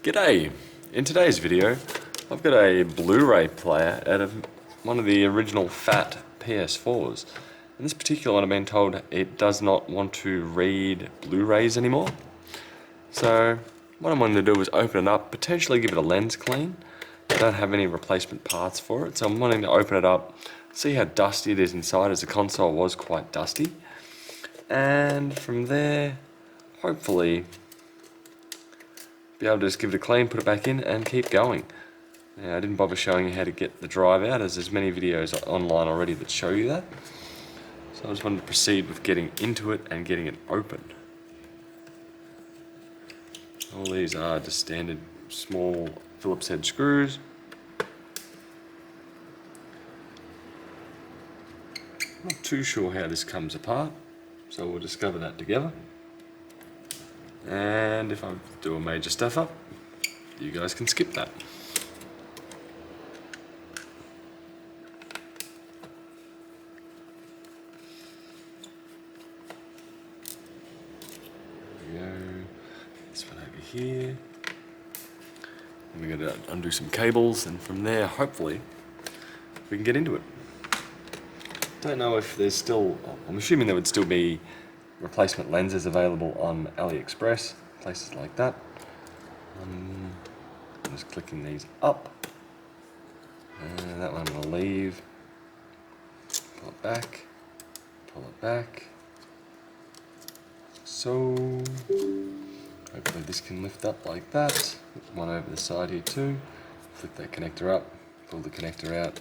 G'day! In today's video, I've got a Blu-ray player out of one of the original Fat PS4s. In this particular one, I've been told it does not want to read Blu-rays anymore. So, what I'm wanting to do is open it up, potentially give it a lens clean. I don't have any replacement parts for it, so I'm wanting to open it up, see how dusty it is inside, as the console was quite dusty. And from there, hopefully be able to just give it a clean, put it back in and keep going. Now, I didn't bother showing you how to get the drive out, as there's many videos online already that show you that. So I just wanted to proceed with getting into it and getting it open. All these are just standard small Phillips head screws. Not too sure how this comes apart, so we'll discover that together. And if I do a major stuff up, you guys can skip that. There we go. This one over here. And we're going to undo some cables, and from there, hopefully, we can get into it. Don't know if there's still, I'm assuming there would still be replacement lenses available on AliExpress, places like that. I'm just clicking these up, and that one I'm going to leave, pull it back, so hopefully this can lift up like that. One over the side here too, flip that connector up, pull the connector out.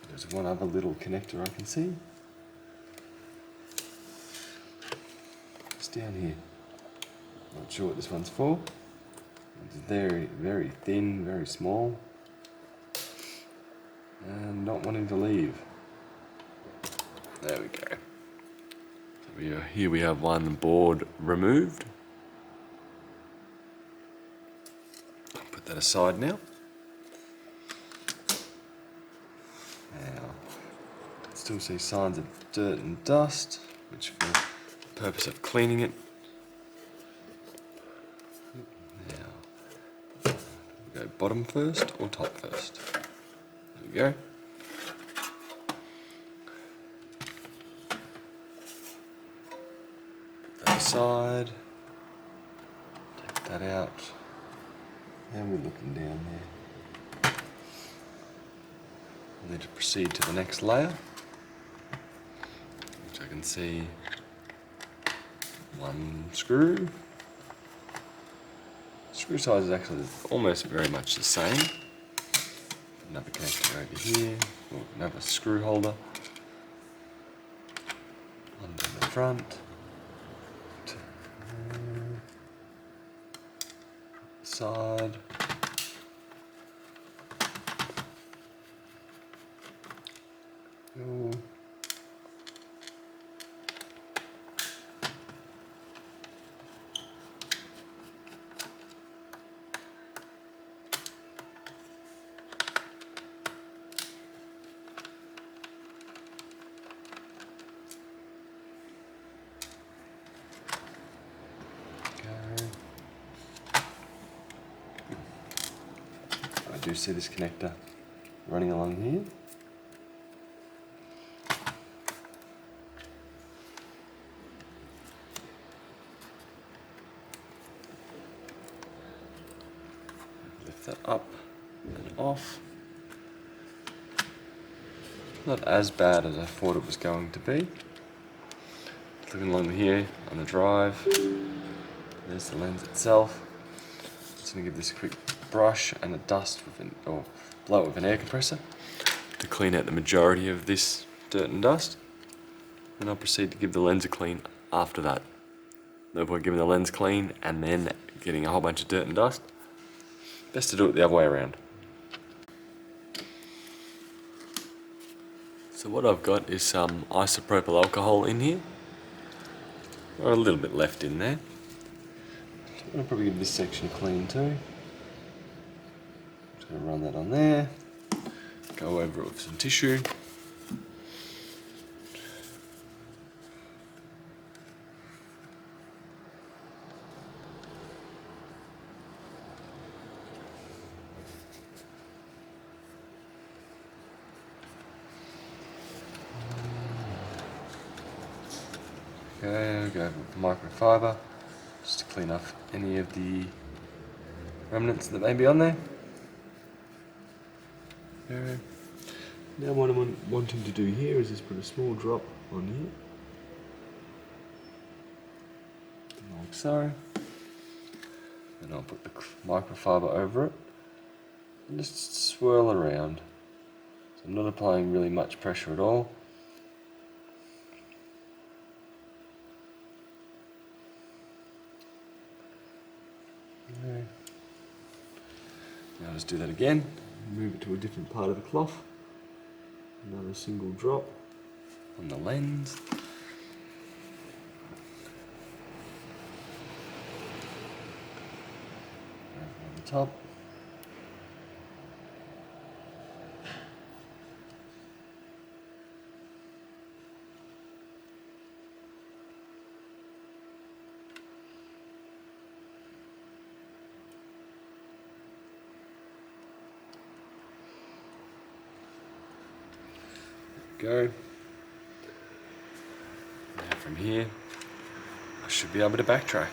There's one other little connector I can see. It's down here. Not sure what this one's for. It's very, very thin, very small. And not wanting to leave. There we go. So here we have one board removed. I'll put that aside now. Still see signs of dirt and dust, which for the purpose of cleaning it. Now, we go bottom first or top first. There we go. Put that aside. Take that out. And we're looking down there. We need to proceed to the next layer. I can see one screw. Screw size is actually almost very much the same. Another connector over here, or another screw holder. One down the front. Side. Ooh. I do see this connector running along here. Lift that up and off. Not as bad as I thought it was going to be. Looking along here on the drive. There's the lens itself. Just going to give this a quick brush and a dust with or blow it with an air compressor to clean out the majority of this dirt and dust. And I'll proceed to give the lens a clean after that. No point giving the lens clean and then getting a whole bunch of dirt and dust. Best to do it the other way around. So what I've got is some isopropyl alcohol in here, or a little bit left in there. I'm going to probably give this section a clean too. Just going to run that on there, go over it with some tissue. Okay, go over with microfiber just to clean off any of the remnants that may be on there. Okay. Now what I'm wanting to do here is just put a small drop on here, like so. And I'll put the microfiber over it and just swirl around. So I'm not applying really much pressure at all. Okay. Now I'll just do that again, move it to a different part of the cloth. Another single drop on the lens. Over on the top. Go. Now from here, I should be able to backtrack.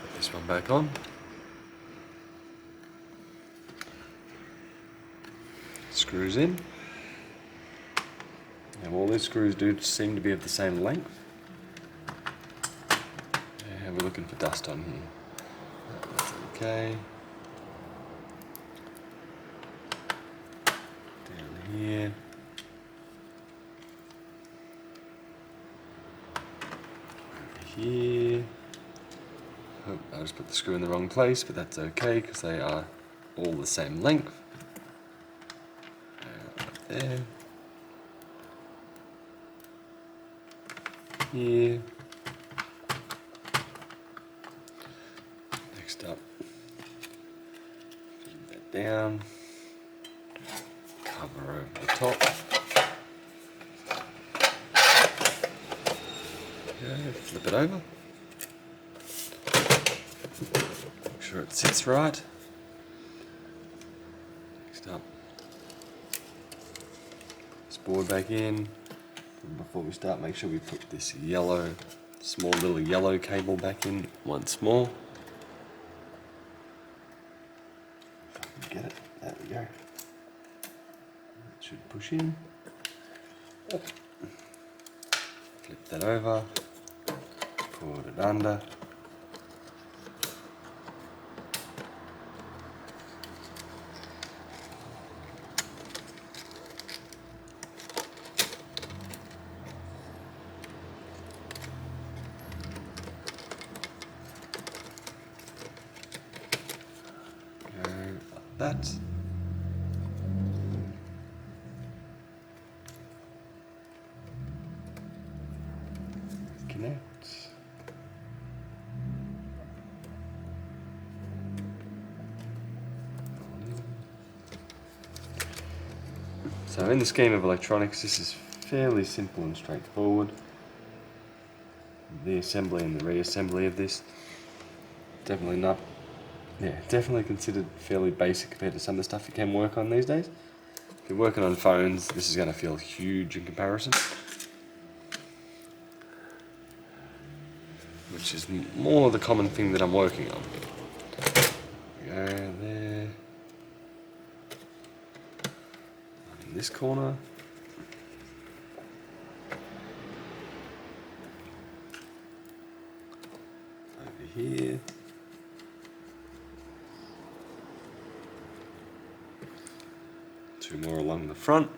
Put this one back on. Screws in. Now all these screws do seem to be of the same length. Yeah, we're looking for dust on here. That's okay. Here. Over here. Oh, I just put the screw in the wrong place, but that's okay because they are all the same length. Right there. Here. Next up, put that down. Cover over the top. Okay, flip it over. Make sure it sits right. Next up, this board back in. And before we start, make sure we put this yellow, small little yellow cable back in once more. If I can get it, there we go. Should push in. Flip that over. Put it under. Go like that. Connect. So in the scheme of electronics, this is fairly simple and straightforward. The assembly and the reassembly of this, definitely considered fairly basic compared to some of the stuff you can work on these days. If you're working on phones, this is going to feel huge in comparison. Which is more the common thing that I'm working on. Go there. In this corner. Over here. Two more along the front.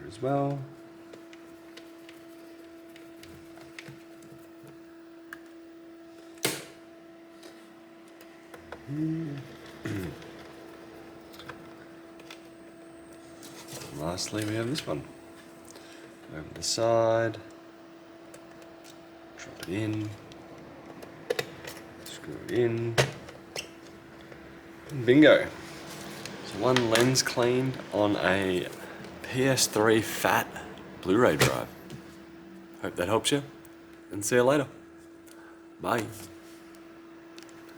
As well. Lastly, we have this one. Over the side, drop it in, screw it in, and bingo. So one lens cleaned on a PS3 Fat Blu-ray drive. Hope that helps you, and see you later. Bye.